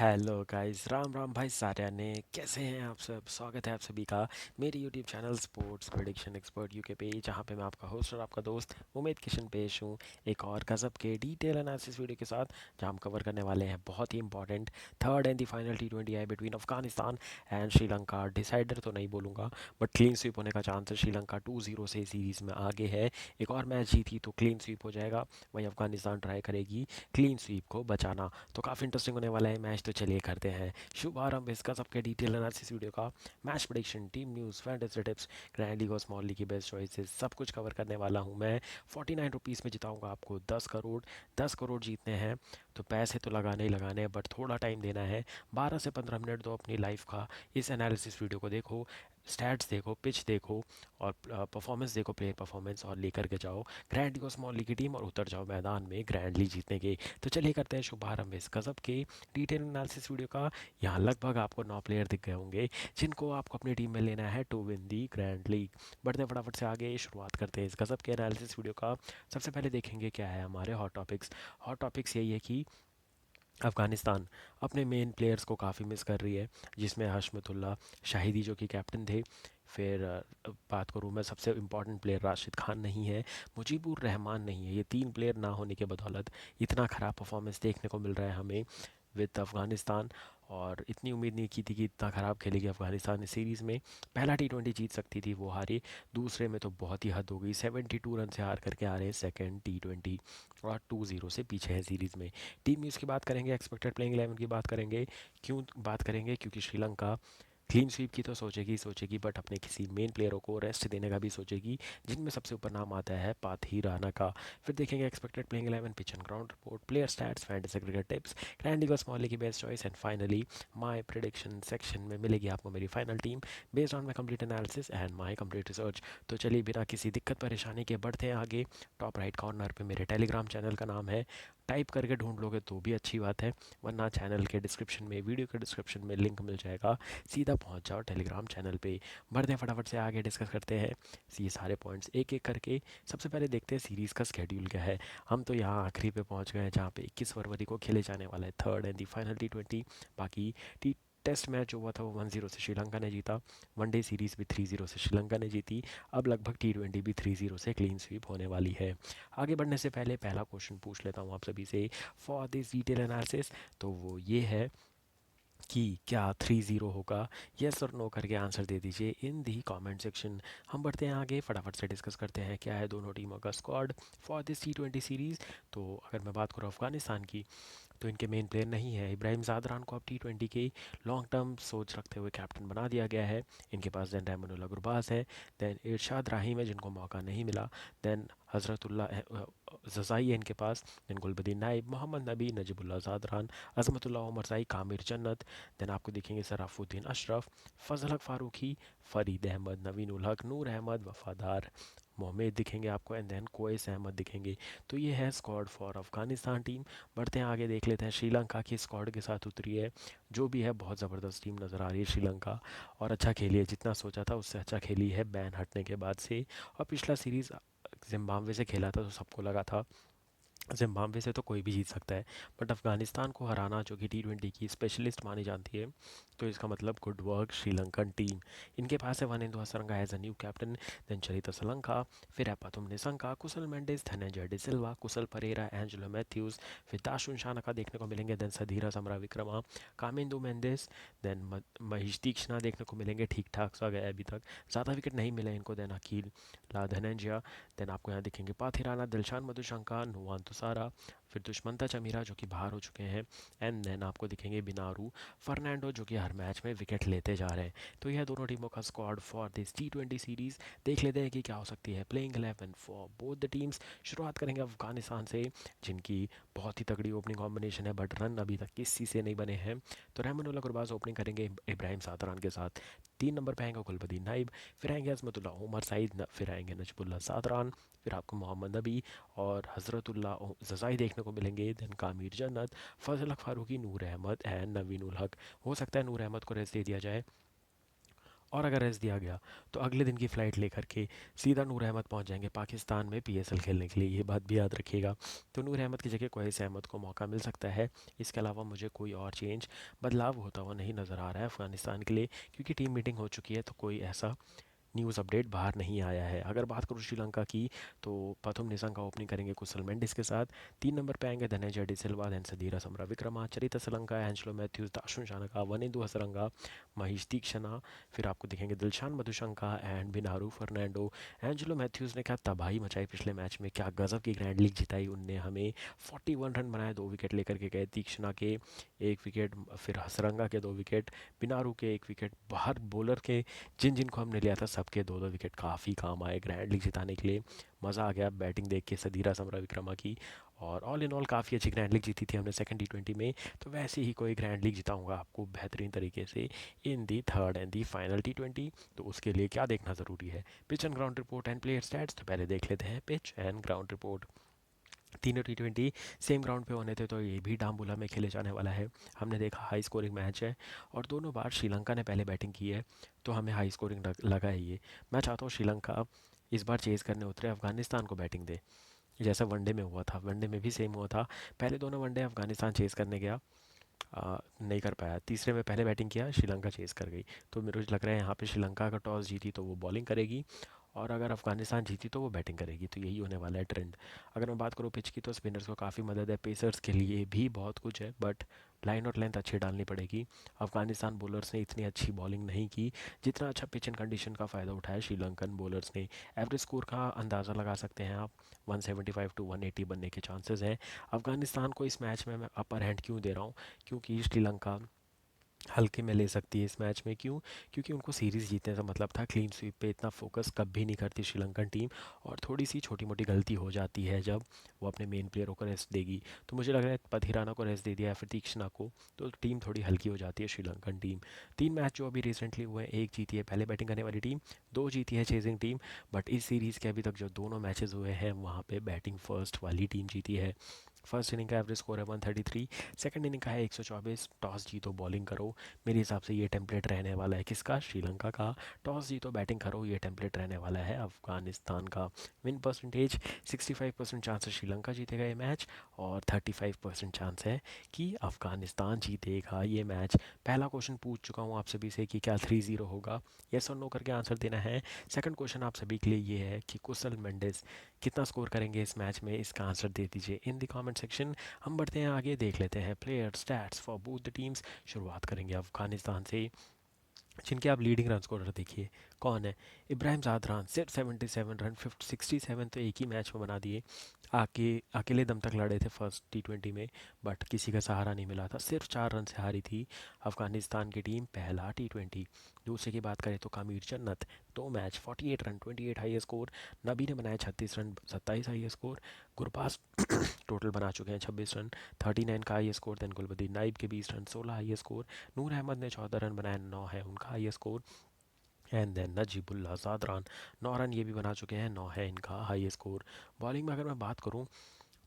Hello guys, Ram Ram भाई सारियाने। कैसे हैं आप सब? स्वागत है आप सभी का मेरे YouTube channel sports prediction expert UK पे, जहां पे मैं आपका होस्ट और आपका दोस्त उमेद किशन पेश हूं एक और गजब के डिटेल एनालिसिस वीडियो के साथ, जहां हम कवर करने वाले हैं बहुत ही important third and the final T20 I between Afghanistan and Sri Lanka. Decider तो नहीं बोलूँगा, बट क्लीन स्वीप होने का चांस है। श्रीलंका 2-0 से सीरीज़ में आगे है। एक और मैच जीती तो क्लीन स्वीप हो जाएगा, वहीं अफगानिस्तान ट्राई करेगी क्लीन स्वीप को बचाना। तो काफ़ी इंटरेस्टिंग होने वाला है मैच, तो चलिए करते हैं शुभारंभ इसका सबके डिटेल एनालिसिस वीडियो का। Match prediction, team news, fantasy tips, grand league और स्मॉल लीग की बेस्ट चॉइसेस, सब कुछ कवर करने वाला हूँ मैं। 49 रुपीज़ में जिताऊंगा आपको 10 करोड़। 10 करोड़ जीतने हैं तो पैसे तो लगाने ही लगाने हैं, बट थोड़ा टाइम देना है। 12 से 15 मिनट दो अपनी लाइफ का, इस एनालिसिस वीडियो को देखो, स्टैट्स देखो, पिच देखो और परफॉर्मेंस देखो, प्लेयर परफॉर्मेंस, और लेकर के जाओ ग्रैंड लीग और स्मॉल लीग की टीम और उतर जाओ मैदान में ग्रैंड लीग जीतने के। तो चलिए करते हैं शुभारंभ इस गजब के डिटेल एनालिसिस वीडियो का। यहाँ लगभग आपको 9 प्लेयर दिख गए होंगे जिनको आपको अपनी टीम में लेना है to win the grand league. बढ़ते हैं फटाफट से आगे, शुरुआत करते हैं इस गजब के एनालिसिस वीडियो का। सबसे पहले देखेंगे क्या है हमारे हॉट टॉपिक्स। हॉट टॉपिक्स यही है कि अफ़गानिस्तान अपने मेन प्लेयर्स को काफ़ी मिस कर रही है, जिसमें हशमतुल्लाह शाहिदी जो कि कैप्टन थे। फिर बात करूँ मैं, सबसे इम्पॉर्टेंट प्लेयर राशिद खान नहीं है, मुजीबुर रहमान नहीं है। ये तीन प्लेयर ना होने के बदौलत इतना ख़राब परफॉर्मेंस देखने को मिल रहा है हमें विद अफ़गानिस्तान। और इतनी उम्मीद नहीं की थी कि इतना ख़राब खेलेगी अफ़गानिस्तान इस सीरीज़ में। पहला T20 जीत सकती थी, वो हारी। दूसरे में तो बहुत ही हद हो गई, 72 रन से हार करके आ रहे हैं सेकेंड T20 और 2-0 से पीछे हैं सीरीज़ में। टीम न्यूज़ की बात करेंगे, एक्सपेक्टेड प्लेइंग 11 की बात करेंगे। क्यों बात करेंगे? क्योंकि श्रीलंका क्लीन स्वीप की तो सोचेगी सोचेगी, बट अपने किसी मेन प्लेयरों को रेस्ट देने का भी सोचेगी, जिनमें सबसे ऊपर नाम आता है पाथी राणा का। फिर देखेंगे expected playing 11, pitch and ground report, player stats, fantasy cricket tips, grand league और स्मॉल लीग की best choice, and finally my prediction section में मिलेगी आपको मेरी final team based on my complete analysis and my complete research. तो चलिए बिना किसी दिक्कत परेशानी के बढ़ते हैं आगे। टॉप राइट कॉर्नर पे मेरे टेलीग्राम चैनल का नाम है, टाइप करके ढूंढ लोगे तो भी अच्छी बात है, वरना चैनल के डिस्क्रिप्शन में, वीडियो के डिस्क्रिप्शन में लिंक मिल जाएगा, सीधा पहुंच जाओ टेलीग्राम चैनल पे। बढ़ते हैं फटाफट से आगे, डिस्कस करते हैं ये सारे पॉइंट्स एक एक करके। सबसे पहले देखते हैं सीरीज़ का स्केड्यूल क्या है। हम तो यहाँ आखिरी पे पहुंच गए हैं, जहाँ पे 21 फरवरी को खेले जाने वाला है third and the final T20। बाकी टी टेस्ट मैच जो हुआ था वो 1-0 से श्रीलंका ने जीता। वनडे सीरीज़ भी 3-0 से श्रीलंका ने जीती। अब लगभग T20 भी 3-0 से क्लीन स्वीप होने वाली है। आगे बढ़ने से पहले पहला क्वेश्चन पूछ लेता हूँ आप सभी से फॉर दिस डिटेल एनालिसिस। तो वो ये है कि क्या 3-0 होगा? येस और नो करके आंसर दे दीजिए इन दी कमेंट सेक्शन। हम बढ़ते हैं आगे, फटाफट से डिस्कस करते हैं क्या है दोनों टीमों का squad for this T20 series. तो अगर मैं बात करूँ अफगानिस्तान की, तो इनके मेन प्लेयर नहीं है इब्राहिम ज़ादरान को अब T20 की लॉन्ग टर्म सोच रखते हुए कैप्टन बना दिया गया है। इनके पास दैन रहमानुल्लाह गुरबाज है, दैन इरशाद राहीम है जिनको मौका नहीं मिला, दैन हज़रतुल्ला जज़ाई है इनके पास, दैन गुलबदीन नाइब, मोहम्मद नबी, नजीबुल्ला ज़ादरान, अज़मतुल्ला उमर ज़ाई, कामिर जन्नत। दैन आपको दिखेंगे सराफुद्दीन अशरफ, फ़जल हक फ़ारूकी, फ़रीद अहमद, नवीन उल हक, नूर अहमद, वफ़ादार मोहम्मद दिखेंगे आपको, एंड देन कोएस अहमद दिखेंगे। तो ये है स्क्वाड फॉर अफगानिस्तान टीम। बढ़ते हैं आगे, देख लेते हैं श्रीलंका की स्क्वाड के साथ उतरी है, जो भी है बहुत ज़बरदस्त टीम नज़र आ रही है श्रीलंका। और अच्छा खेली है, जितना सोचा था उससे अच्छा खेली है बैन हटने के बाद से। और पिछला सीरीज़ जिम्बाब्वे से खेला था तो सबको लगा था जिम्बाब्वे से तो कोई भी जीत सकता है, बट अफगानिस्तान को हराना, जो कि T20 की स्पेशलिस्ट मानी जाती है, तो इसका मतलब गुड वर्क श्रीलंकन टीम। इनके पास है Wanindu Hasaranga as a new captain, then चरिता सलंका, फिर एपातुम निसंका, कुशल मेंडिस, धनंजय डिसिल्वा, कुशल परेरा, एंजेलो मैथ्यूज, फिर दाशुन शानका देखने को मिलेंगे, देन सधीरा समरा विक्रमा, कामिंदु मेंडिस, देन महेश तीक्ष्णा देखने को मिलेंगे, ठीक ठाक सा गया अभी तक, ज़्यादा विकेट नहीं मिले इनको, देन अकील ला धनंजय, देन आपको यहाँ दिखेंगे पाथिराना, दिलशान मधुशंका, नुवान तुसारा, फिर दुष्मंता चमीरा जो कि बाहर हो चुके हैं, एंड देन आपको दिखेंगे बिनारू फर्नांडो जो कि हर मैच में विकेट लेते जा रहे हैं। तो यह दोनों टीमों का squad for this T20 series. देख लेते हैं कि क्या हो सकती है playing 11 for both the teams. शुरुआत करेंगे अफगानिस्तान से, जिनकी बहुत ही तगड़ी ओपनिंग कॉम्बिनेशन है, बट रन अभी तक किसी से नहीं बने हैं। तो रहमानुल्लाह गुरबाज ओपनिंग करेंगे इब्राहिम सादरान के साथ, 3 नंबर पे आएंगे गुलबदीन नाइब, फिर आएंगे अजमतुल्ला उमर साइद, फिर आएंगे नजबुल्ला सादरान, फिर आपको मोहम्मद नबी और हज़रतुल्ला जज़ाई देखने को मिलेंगे, देन कामिर जन्नत, फजल हक फ़ारूकी, नूर अहमद एंड नवीन उल हक। हो सकता है नूर अहमद को रेस्ट दे दिया जाए और अगर रेस्ट दिया गया तो अगले दिन की फ़्लाइट लेकर के सीधा नूर अहमद पहुंच जाएंगे पाकिस्तान में पीएसएल खेलने के लिए, ये बात भी याद रखिएगा। तो नूर अहमद की जगह क्वैस अहमद को मौका मिल सकता है। इसके अलावा मुझे कोई और बदलाव होता हुआ नहीं नज़र आ रहा है अफ़गानिस्तान के लिए, क्योंकि टीम मीटिंग हो चुकी है तो कोई ऐसा न्यूज़ अपडेट बाहर नहीं आया है। अगर बात करूँ श्रीलंका की, तो पथुम निशंका ओपनिंग करेंगे कुशल मेंडिस के साथ। 3 नंबर पे आएंगे धनंजय डिसिल्वा, देन सदीरा समरा विक्रमा, चरित सलंका, एंजलो मैथ्यूज, दाशुन शानका, वनिंदु हसरंगा, महेश तीक्षणा। फिर आपको दिखेंगे Dilshan Madushanka and Binura Fernando. Angelo Matthew's ने क्या तबाही मचाई पिछले मैच में, क्या गजब की ग्रैंड लीग जिताई उनने हमें। 41 रन बनाए, 2 विकेट लेकर के गए। तीक्षणा के 1 विकेट, फिर हसरंगा के 2 विकेट, बिनारू के 1 विकेट। बाहर बॉलर के जिन जिनको हमने लिया था सबके 2-2 विकेट काफ़ी काम आए ग्रैंड लीग जिताने के लिए। मज़ा आ गया बैटिंग देख के सदीरा समरा विक्रमा की। और ऑल इन ऑल काफ़ी अच्छी ग्रैंड लीग जीती थी हमने सेकंड टी20 में। तो वैसे ही कोई ग्रैंड लीग जिताऊंगा आपको बेहतरीन तरीके से in the third and the final टी20। तो उसके लिए क्या देखना ज़रूरी है, pitch and ground report and player stats. तो पहले देख लेते हैं पिच एंड ग्राउंड रिपोर्ट। तीनों टी20 सेम ग्राउंड पे होने थे, तो ये भी डाम्बुला में खेले जाने वाला है। हमने देखा हाई स्कोरिंग मैच है, और दोनों बार श्रीलंका ने पहले बैटिंग की है, तो हमें हाई स्कोरिंग लगा है ये। मैं चाहता हूँ श्रीलंका इस बार चेज़ करने उतरे अफगानिस्तान को बैटिंग दे, जैसा वनडे में हुआ था। वनडे में भी सेम हुआ था, पहले दोनों वनडे अफगानिस्तान चेज़ करने गया, नहीं कर पाया। तीसरे में पहले बैटिंग किया, श्रीलंका चेज़ कर गई। तो मुझे लग रहा है यहाँ पे श्रीलंका का टॉस जीती तो वो बॉलिंग करेगी, और अगर अफगानिस्तान जीती तो वो बैटिंग करेगी। तो यही होने वाला है ट्रेंड। अगर मैं बात करूँ पिच की, तो स्पिनर्स को काफ़ी मदद है, पेसर्स के लिए भी बहुत कुछ है, बट लाइन और लेंथ अच्छी डालनी पड़ेगी। अफगानिस्तान बॉलर्स ने इतनी अच्छी बॉलिंग नहीं की जितना अच्छा पिच एंड कंडीशन का फ़ायदा उठाया श्रीलंकन बॉलर्स ने। एवरेज स्कोर का अंदाज़ा लगा सकते हैं आप, 175 टू 180 बनने के चांसेस हैं। अफगानिस्तान को इस मैच में मैं अपर हैंड क्यों दे रहा हूँ, क्योंकि श्रीलंका हल्के में ले सकती है इस मैच में। क्यों? क्योंकि उनको सीरीज़ जीतने का मतलब था। क्लीन स्वीप पे इतना फोकस कभी नहीं करती श्रीलंकन टीम, और थोड़ी सी छोटी मोटी गलती हो जाती है जब वो अपने मेन प्लेयरों को रेस्ट देगी। तो मुझे लग रहा है पथिराना को रेस्ट दे दिया या फिर तीक्ष्णा को, तो टीम थोड़ी हल्की हो जाती है श्रीलंकन टीम। 3 मैच जो अभी रिसेंटली हुए हैं, एक जीती है पहले बैटिंग करने वाली टीम, 2 जीती है चेजिंग टीम। बट इस सीरीज़ के अभी तक जो दोनों मैचेस हुए हैं वहाँ पे बैटिंग फर्स्ट वाली टीम जीती है। फर्स्ट इनिंग का एवरेज स्कोर है 133, सेकंड इनिंग का है 124। टॉस जीतो बॉलिंग करो, मेरे हिसाब से ये टेम्पलेट रहने वाला है किसका, श्रीलंका का। टॉस जीतो बैटिंग करो, ये टेम्पलेट रहने वाला है अफगानिस्तान का। विन परसेंटेज 65% चांस है श्रीलंका जीतेगा ये मैच, और 35% चांस है कि अफगानिस्तान जीतेगा ये मैच। पहला क्वेश्चन पूछ चुका हूँ आप सभी से कि क्या 3-0 होगा, यस और नो करके आंसर देना है। सेकंड क्वेश्चन आप सभी के लिए ये है कि कुशल मेंडिस कितना स्कोर करेंगे इस मैच में, इसका आंसर दे दीजिए इन द कमेंट सेक्शन। हम बढ़ते हैं आगे, देख लेते हैं player stats for both the teams. शुरुआत करेंगे अफगानिस्तान से, जिनके आप लीडिंग रन स्कोरर देखिए कौन है। इब्राहिम जादरान सिर्फ 77 रन, 67 तो एक ही मैच में बना दिए। आके अकेले दम तक लड़े थे फर्स्ट टी20 में, बट किसी का सहारा नहीं मिला था। सिर्फ 4 रन से हारी थी अफगानिस्तान की टीम पहला टी20। दूसरे की बात करें तो कामिर जन्नत, 2 मैच 48 रन, 28 हाई स्कोर। नबी ने बनाया 36 run, 27 high score. Gurbaz total बना चुके हैं 26 रन, 39 का high score. Then Gulbadin Naib के 20 run, 16 high score. Noor Ahmad ने 14 रन बनाए, 9 है उनका high score. And then Najibullah Zadran 9 run ये भी बना चुके हैं, 9 है इनका हाई स्कोर। बॉलिंग में अगर मैं बात करूं,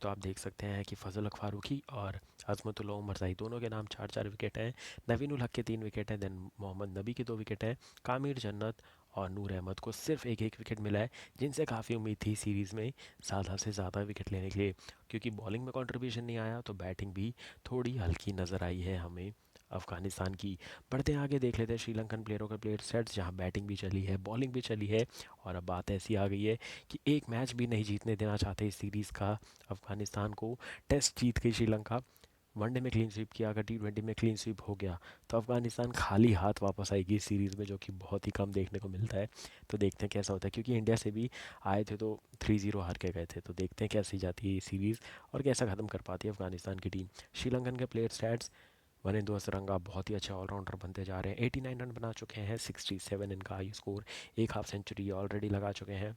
तो आप देख सकते हैं कि फजल हक फारूकी और अजमतुल्ला उमर जाही दोनों के नाम 4-4 विकेट हैं। नवीन उल हक के 3 विकेट हैं, देन मोहम्मद नबी के 2 विकेट हैं। कामिर जन्नत और नूर अहमद को सिर्फ एक एक विकेट मिला है, जिनसे काफ़ी उम्मीद थी सीरीज़ में ज़्यादा से ज़्यादा विकेट लेने के लिए। क्योंकि बॉलिंग में कंट्रीब्यूशन नहीं आया, तो बैटिंग भी थोड़ी हल्की नज़र आई है हमें अफगानिस्तान की। बढ़ते हैं आगे, देख लेते हैं श्रीलंकन प्लेयरों का प्लेयर सेट्स, जहां बैटिंग भी चली है बॉलिंग भी चली है। और अब बात ऐसी आ गई है कि एक मैच भी नहीं जीतने देना चाहते इस सीरीज़ का अफगानिस्तान को। टेस्ट जीत गई श्रीलंका, वनडे में क्लीन स्वीप किया, अगर टी20 में क्लीन स्वीप हो गया तो अफगानिस्तान खाली हाथ वापस आएगी इस सीरीज़ में, जो कि बहुत ही कम देखने को मिलता है। तो देखते हैं कैसा होता है, क्योंकि इंडिया से भी आए थे तो 3-0 हार के गए थे। तो देखते हैं कैसी जाती है ये सीरीज़ और कैसा ख़त्म कर पाती है अफगानिस्तान की टीम। श्रीलंकन के प्लेयर स्टैट्स, वनिंदु हसरंगा बहुत ही अच्छे ऑलराउंडर बनते जा रहे हैं, 89 रन बना चुके हैं, 67 इनका हाई स्कोर। एक हाफ सेंचुरी ऑलरेडी लगा चुके हैं।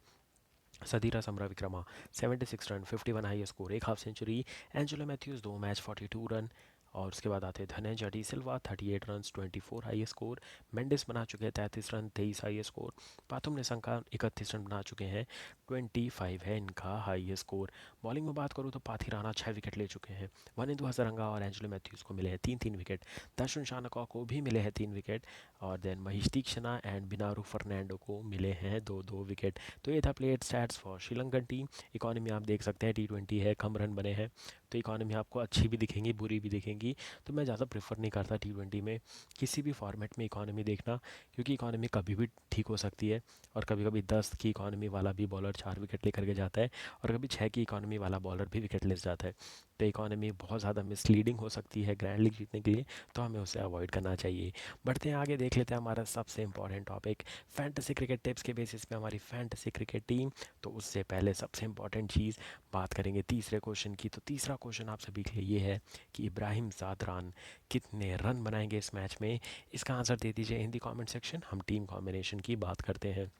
सदीरा समरा विक्रमा 76 रन, 51 हाई स्कोर, एक half century. Angelo Mathews 2 match 42 run, और उसके बाद आते हैं Dhananjaya de Silva 38 run 24 high score. Mendis बना चुके हैं 33 run 23 high score. Pathum Nissanka 31 run बना चुके हैं, 25 है इनका हाई स्कोर। बॉलिंग में बात करूँ तो पाथिराना 6 विकेट ले चुके हैं। वनिंदु हसरंगा और एंजेलो मैथ्यूज़ को मिले हैं 3-3 विकेट। दर्शन शानका को भी मिले हैं 3 विकेट। और देन महेश तीक्षणा एंड बिनारू फर्नांडो को मिले हैं 2-2 विकेट। तो ये था player stats for Sri Lankan team. Economy आप देख सकते हैं, T20 है, कम रन बने हैं, तो इकॉनमी आपको अच्छी भी दिखेंगी बुरी भी दिखेंगी। तो मैं ज़्यादा प्रेफर नहीं करता T20 में किसी भी फॉर्मेट में इकॉनमी देखना, क्योंकि इकॉनमी कभी भी ठीक हो सकती है। और कभी कभी 10 की इकॉनमी वाला भी बॉलर 4 विकेट लेकर के जाता है, और कभी 6 की इकॉनमी वाला बॉलर भी विकेट ले जाता है। तो इकॉनमी बहुत ज़्यादा मिसलीडिंग हो सकती है ग्रैंड लीग जीतने के लिए, तो हमें उसे अवॉइड करना चाहिए। बढ़ते हैं आगे, देख लेते हैं हमारा सबसे important topic, fantasy cricket tips के बेसिस पे हमारी फैंटेसी क्रिकेट टीम। तो उससे पहले सबसे इंपॉर्टेंट चीज़ बात करेंगे तीसरे क्वेश्चन की। तो तीसरा क्वेश्चन आप सभी के लिए ये है कि इब्राहिम ज़ादरान कितने रन बनाएंगे इस मैच में। इसका आंसर दे दीजिए इन दी कमेंट सेक्शन। हम टीम कॉम्बिनेशन की बात करते हैं।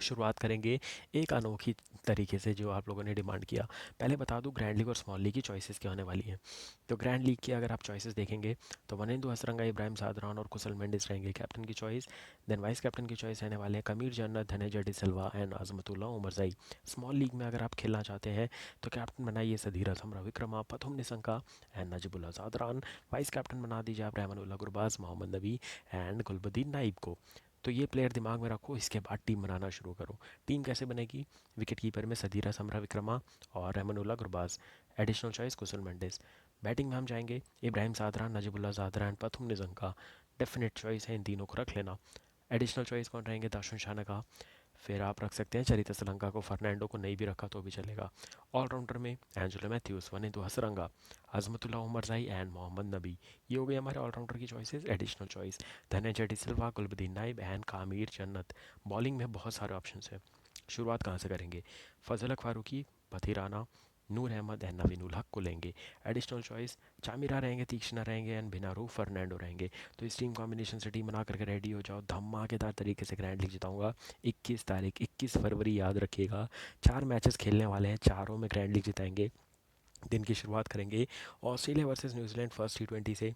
शुरुआत करेंगे एक अनोखी तरीके से जो आप लोगों ने डिमांड किया। पहले बता दूं ग्रैंड लीग और स्मॉल लीग की चॉइसेस क्या होने वाली हैं। तो ग्रैंड लीग की अगर आप चॉइसेस देखेंगे तो वनिंदु हसरंगा, इब्राहिम सादरान और कुशल मेंडिस रहेंगे कैप्टन की चॉइस। देन वाइस कैप्टन की चॉइस रहने वाले हैं कमीर Janat, Dhananjaya de Silva and Azmatullah Omarzai. Small league में अगर आप खेलना चाहते हैं तो कैप्टन बनाइए Sadeera Samarawickrama, Pathum Nissanka and Najibullah Zadran. Vice captain बना दीजिए आप रहमानुल्लाह गुरबाज, मोहम्मद नबी एंड गुलबदीन नाइब को। तो ये प्लेयर दिमाग में रखो, इसके बाद टीम बनाना शुरू करो। टीम कैसे बनेगी? विकेट कीपर में सदीरा समरा विक्रमा और Rahmanullah Gurbaz. Additional choice Kusal Mendis. Batting में हम जाएंगे Ibrahim Zadran, Najibullah Zadran and Pathum Nissanka. Definite choice है, इन तीनों को रख लेना। एडिशनल चॉइस कौन रहेंगे? दाशुन शानका। फिर आप रख सकते हैं चरित्र श्रीलंका को, फर्नांडो को नहीं भी रखा तो भी चलेगा। ऑलराउंडर में एंजेलो मैथ्यूज, वनिंदु हसरंगा, अजमतुल्ला उमरजाई एंड मोहम्मद नबी। ये हो गए हमारे ऑलराउंडर की choices. Additional choice Dhananjaya de Silva, Gulbadin Naib and कामिर जन्नत। बॉलिंग में बहुत सारे ऑप्शन हैं। शुरुआत कहाँ से करेंगे? फजल हक फारूकी, पथिराना, नूर अहमद एंड नवीन उल हक को लेंगे। एडिशनल चॉइस चामिरा रहेंगे, तीक्ष्णा रहेंगे एंड बिनारू फर्नांडो रहेंगे। तो इस टीम कॉम्बिनेशन से टीम बना करके रेडी हो जाओ, धमाकेदार तरीके से ग्रैंड लीग जिताऊंगा। 21 तारीख 21 फरवरी याद रखिएगा। 4 मैचेस खेलने वाले हैं, चारों में ग्रैंड लीग जिताएंगे। दिन की शुरुआत करेंगे Australia versus New Zealand first T20 से।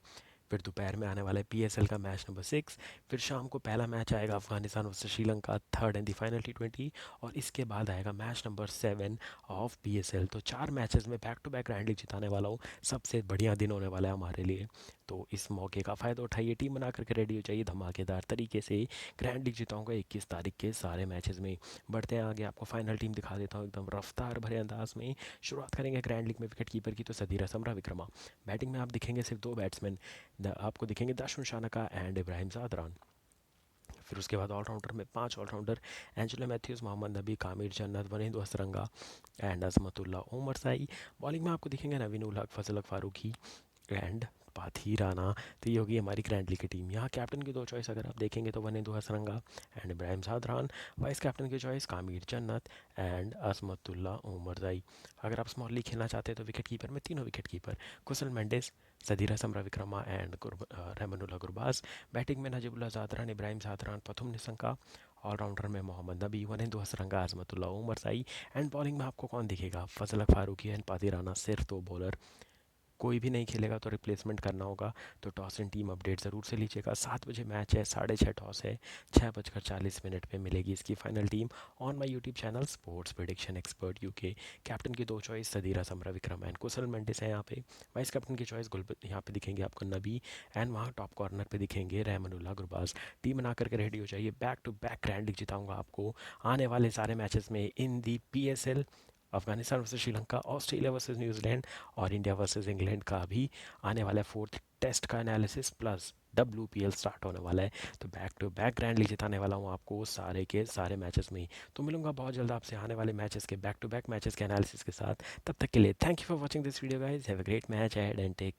फिर दोपहर में आने वाला है PSL का मैच नंबर 6। फिर शाम को पहला मैच आएगा Afghanistan versus Sri Lanka, third and the final T20। और इसके बाद आएगा मैच नंबर 7 ऑफ PSL। तो 4 मैचेस में back to back grand league जिताने वाला हूँ। सबसे बढ़िया दिन होने वाला है हमारे लिए। तो इस मौके का फ़ायदा उठाइए, टीम बना करके रेडी हो जाइए, धमाकेदार तरीके से ग्रैंड लीग जिताऊंगा 21 तारीख के सारे मैचेस में। बढ़ते हैं आगे, आपको फाइनल टीम दिखा देता हूँ एकदम रफ्तार भरे अंदाज में। शुरुआत करेंगे ग्रैंड लीग में विकेट कीपर की, तो सदीरा समरा विक्रमा। बैटिंग में आप दिखेंगे सिर्फ 2 बैट्समैन, आपको दिखेंगे दाशुन शानका एंड इब्राहिम ज़ादरान। फिर उसके बाद ऑलराउंडर में 5 ऑलराउंडर, एंजेलो मैथ्यूज़, मोहम्मद नबी, कामिर जन्नत, वनींदु हसरंगा एंड अजमतुल्ला उमर साई। बॉलिंग में आपको दिखेंगे नवीन उल हक, फजल हक फारूकी एंड पाथी राना। तो ये होगी हमारी ग्रैंड लीग की टीम। यहाँ कैप्टन की 2 चॉइस अगर आप देखेंगे तो Wanindu Hasaranga and Ibrahim Zadran. Vice captain की चॉइस कामिर जन्नत एंड असमतुल्ला उमरजाई। अगर आप स्मॉल लीग खेलना चाहते हैं तो विकेट कीपर में तीनों wicket keeper, Kusal Mendis, Sadeera Samra Vikrama and Rahmanullah Gurbaz. Batting में नजीबुल्लाह ज़ादरान, इब्राहिम ज़ादरान, पथुम निशंका। ऑलराउंडर में Mohammad Nabi, Wanindu Hasaranga, Azmatullah Omarzai. And bowling में आपको कौन दिखेगा? फजल हक फारूकी एंड पाती राना, सिर्फ 2 बॉलर। कोई भी नहीं खेलेगा तो रिप्लेसमेंट करना होगा। तो टॉस एंड टीम अपडेट ज़रूर से लीजिएगा। 7 बजे मैच है, 6:30 टॉस है, 6:40 पे मिलेगी इसकी final team on my YouTube channel sports prediction expert UK। Captain की 2 choice Sadeera Samra Vikram and कुशल मेंडिस है यहाँ पे। वाइस कैप्टन की चॉइस यहाँ पे दिखेंगे आपको नबी एंड वहाँ टॉप कॉर्नर पे दिखेंगे रहमानुल्लाह गुरबाज। टीम बना करके रेडी हो जाइए, back to back grand league जिताऊंगा आपको आने वाले सारे मैचेस में in the PSL। Afghanistan versus Sri Lanka, Australia versus New Zealand और इंडिया वर्सेस इंग्लैंड का भी आने वाला है फोर्थ टेस्ट का एनालिसिस, प्लस WPL स्टार्ट होने वाला है। तो back to back grand league जिताने वाला हूँ आपको सारे के सारे मैचेस में ही। तो मिलूंगा बहुत जल्द आपसे आने वाले मैचेस के बैक टू बैक मैचेस के एनालिसिस के साथ। तब तक के लिए thank you for watching this video guys, have a great match and take